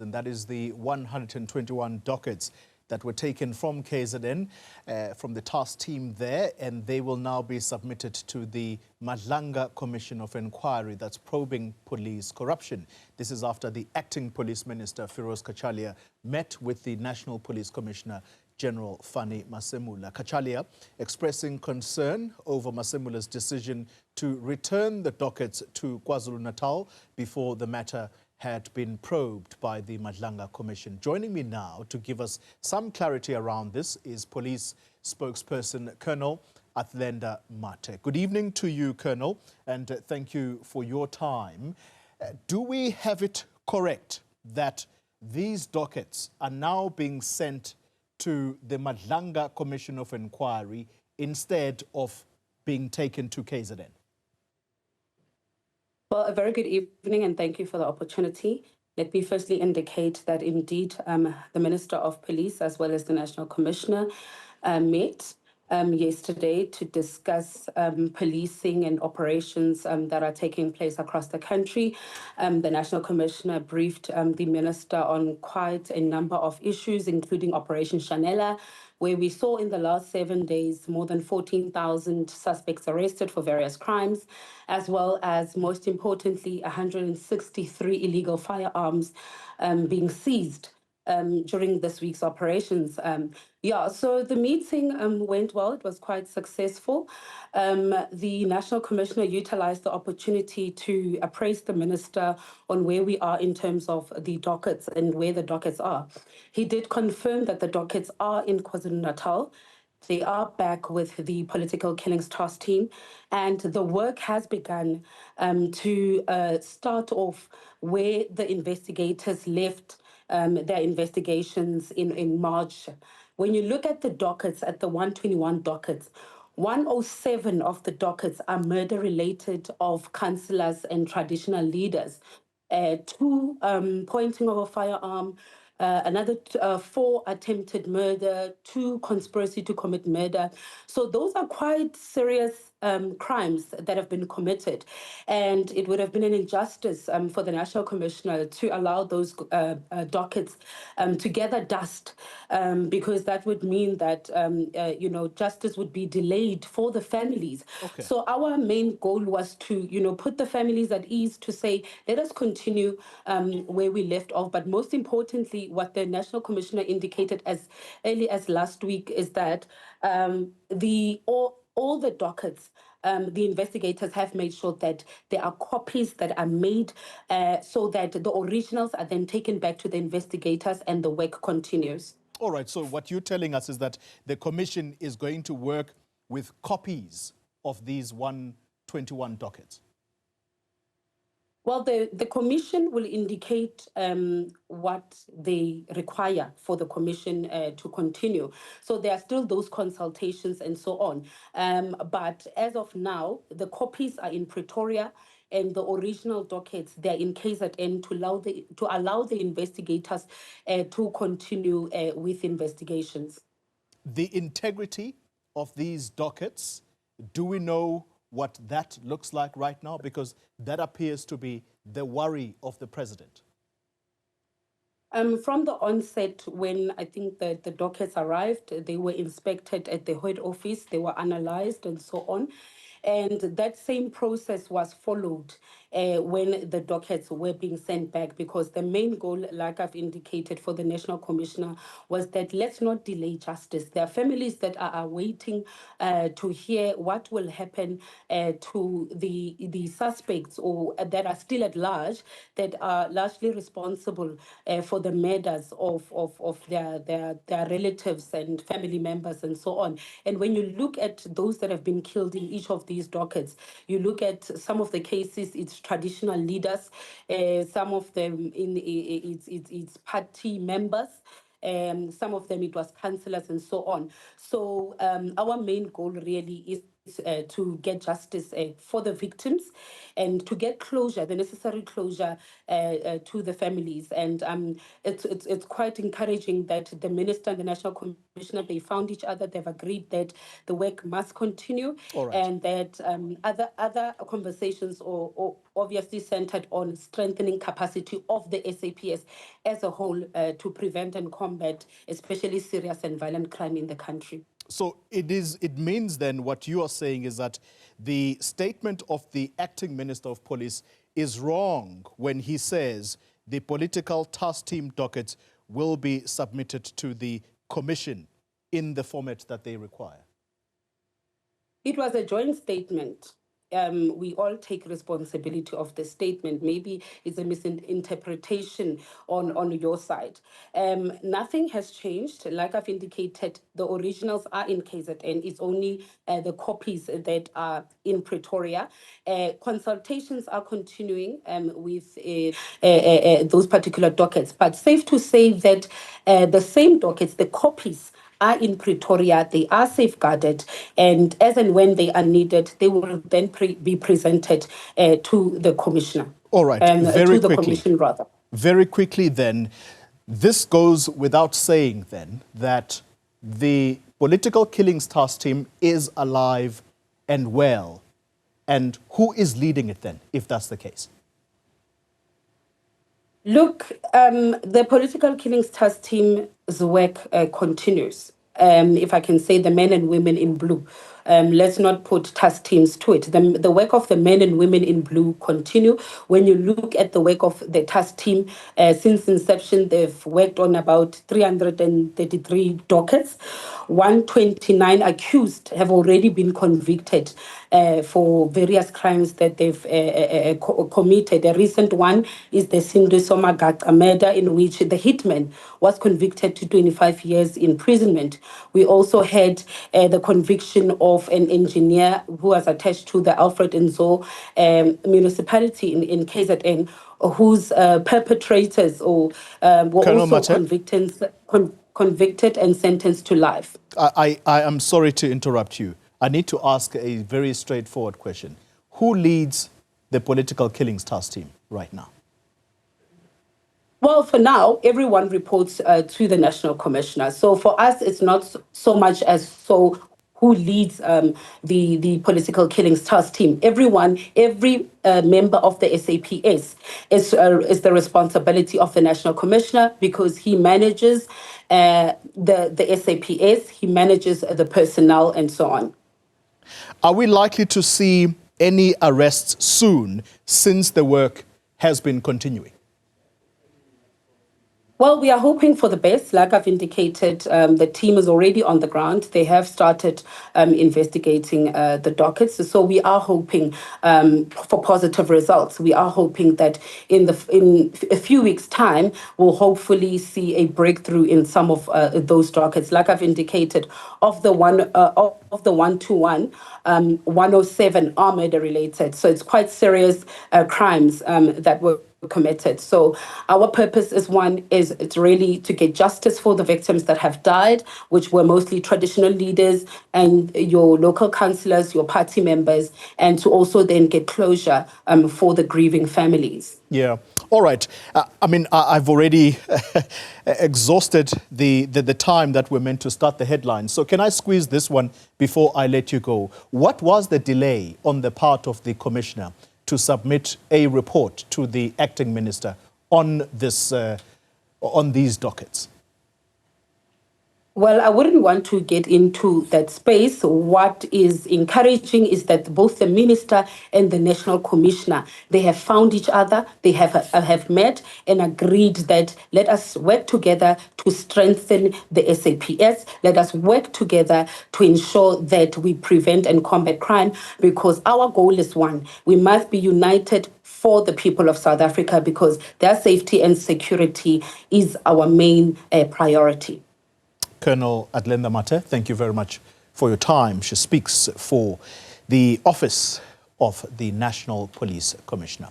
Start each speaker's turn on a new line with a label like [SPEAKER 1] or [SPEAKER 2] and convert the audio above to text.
[SPEAKER 1] and that is the 121 dockets that were taken from KZN, from the task team there, and they will now be submitted to the Madlanga Commission of Inquiry that's probing police corruption. This is after the acting police minister, Firoz Cachalia, met with the National Police Commissioner General Fannie Masemola. Cachalia expressing concern over Masemola's decision to return the dockets to KwaZulu-Natal before the matter had been probed by the Madlanga Commission. Joining me now to give us some clarity around this is police spokesperson Colonel Athlenda Mathe. Good evening to you, Colonel, and thank you for your time. Do we have it correct that these dockets are now being sent to the Madlanga Commission of Inquiry instead of being taken to KZN?
[SPEAKER 2] Well, a very good evening and thank you for the opportunity. Let me firstly indicate that indeed the Minister of Police as well as the National Commissioner met yesterday to discuss policing and operations that are taking place across the country. The National Commissioner briefed the Minister on quite a number of issues, including Operation Chanela, where we saw in the last 7 days more than 14,000 suspects arrested for various crimes, as well as, most importantly, 163 illegal firearms being seized during this week's operations. So the meeting went well. It was quite successful. The National Commissioner utilized the opportunity to appraise the Minister on where we are in terms of the dockets and where the dockets are. He did confirm that the dockets are in KwaZulu-Natal. They are back with the political killings task team, and the work has begun to start off where the investigators left their investigations in March. When you look at the dockets, at the 121 dockets, 107 of the dockets are murder-related of councillors and traditional leaders. 2 pointing of a firearm, another 4 attempted murder, 2 conspiracy to commit murder. So those are quite serious crimes that have been committed. And it would have been an injustice for the National Commissioner to allow those dockets to gather dust, because that would mean that, justice would be delayed for the families.
[SPEAKER 1] Okay.
[SPEAKER 2] So our main goal was to, put the families at ease, to say, let us continue where we left off. But most importantly, what the National Commissioner indicated as early as last week is that all the dockets, the investigators have made sure that there are copies that are made so that the originals are then taken back to the investigators and the work continues.
[SPEAKER 1] All right, so what you're telling us is that the Commission is going to work with copies of these 121 dockets.
[SPEAKER 2] Well, the Commission will indicate what they require for the Commission to continue. So there are still those consultations and so on. But as of now, the copies are in Pretoria and the original dockets, they're in KZN to allow the investigators to continue with investigations.
[SPEAKER 1] The integrity of these dockets, do we know what that looks like right now? Because that appears to be the worry of the president.
[SPEAKER 2] From the onset, when I think the dockets arrived, they were inspected at the head office, they were analyzed and so on. And that same process was followed when the dockets were being sent back, because the main goal, like I've indicated for the National Commissioner, was that let's not delay justice. There are families that are waiting to hear what will happen to the suspects or that are still at large, that are largely responsible for the murders of their relatives and family members and so on. And when you look at those that have been killed in each of these dockets, you look at some of the cases, it's traditional leaders, some of them it's party members, some of them it was councillors and so on. So our main goal really is to get justice for the victims and to get closure, the necessary closure to the families. And it's quite encouraging that the minister and the national commissioner, they found each other, they've agreed that the work must continue.
[SPEAKER 1] All right.
[SPEAKER 2] And that other conversations or obviously centered on strengthening capacity of the SAPS as a whole to prevent and combat especially serious and violent crime in the country.
[SPEAKER 1] So it means then what you are saying is that the statement of the acting minister of police is wrong when he says the political task team docket will be submitted to the commission in the format that they require.
[SPEAKER 2] It was a joint statement. We all take responsibility of the statement. Maybe it's a misinterpretation on your side. Nothing has changed. Like I've indicated, the originals are in KZN. It's only the copies that are in Pretoria. Consultations are continuing with those particular dockets. But safe to say that the same dockets, the copies, are in Pretoria, they are safeguarded, and as and when they are needed, they will then be presented to the commissioner.
[SPEAKER 1] All right,
[SPEAKER 2] very quickly. Commission, rather.
[SPEAKER 1] Very quickly then, this goes without saying then that the political killings task team is alive and well. And who is leading it then, if that's the case?
[SPEAKER 2] Look, the political killings task team's work continues. If I can say the men and women in blue. Let's not put task teams to it. The work of the men and women in blue continue. When you look at the work of the task team, since inception, they've worked on about 333 dockets. 129 accused have already been convicted for various crimes that they've committed. A recent one is the Sindwe Magaqa murder, in which the hitman was convicted to 25 years imprisonment. We also had the conviction of an engineer who was attached to the Alfred Nzo municipality in KZN, whose perpetrators were also convicted and sentenced to life.
[SPEAKER 1] I am sorry to interrupt you. I need to ask a very straightforward question. Who leads the political killings task team right now?
[SPEAKER 2] Well, for now, everyone reports to the national commissioner. So for us, it's not so much as who leads the political killings task team. Every member of the SAPS is the responsibility of the national commissioner, because he manages the SAPS, he manages the personnel and so on.
[SPEAKER 1] Are we likely to see any arrests soon, since the work has been continuing?
[SPEAKER 2] Well, we are hoping for the best. Like I've indicated, the team is already on the ground. They have started investigating the dockets. So we are hoping for positive results. We are hoping that in a few weeks' time, we'll hopefully see a breakthrough in some of those dockets. Like I've indicated, of the 121, 107 are murder related. So it's quite serious crimes that were committed. So our purpose is it's really to get justice for the victims that have died, which were mostly traditional leaders and your local councillors, your party members, and to also then get closure for the grieving families.
[SPEAKER 1] Yeah. All right. I mean, I've already exhausted the time that we're meant to start the headlines. So can I squeeze this one before I let you go? What was the delay on the part of the commissioner to submit a report to the acting minister on this, on these dockets?
[SPEAKER 2] Well, I wouldn't want to get into that space. What is encouraging is that both the minister and the national commissioner, they have found each other, they have met and agreed that let us work together to strengthen the SAPS, let us work together to ensure that we prevent and combat crime, because our goal is one. We must be united for the people of South Africa, because their safety and security is our main priority.
[SPEAKER 1] Colonel Athlenda Mathe, thank you very much for your time. She speaks for the Office of the National Police Commissioner.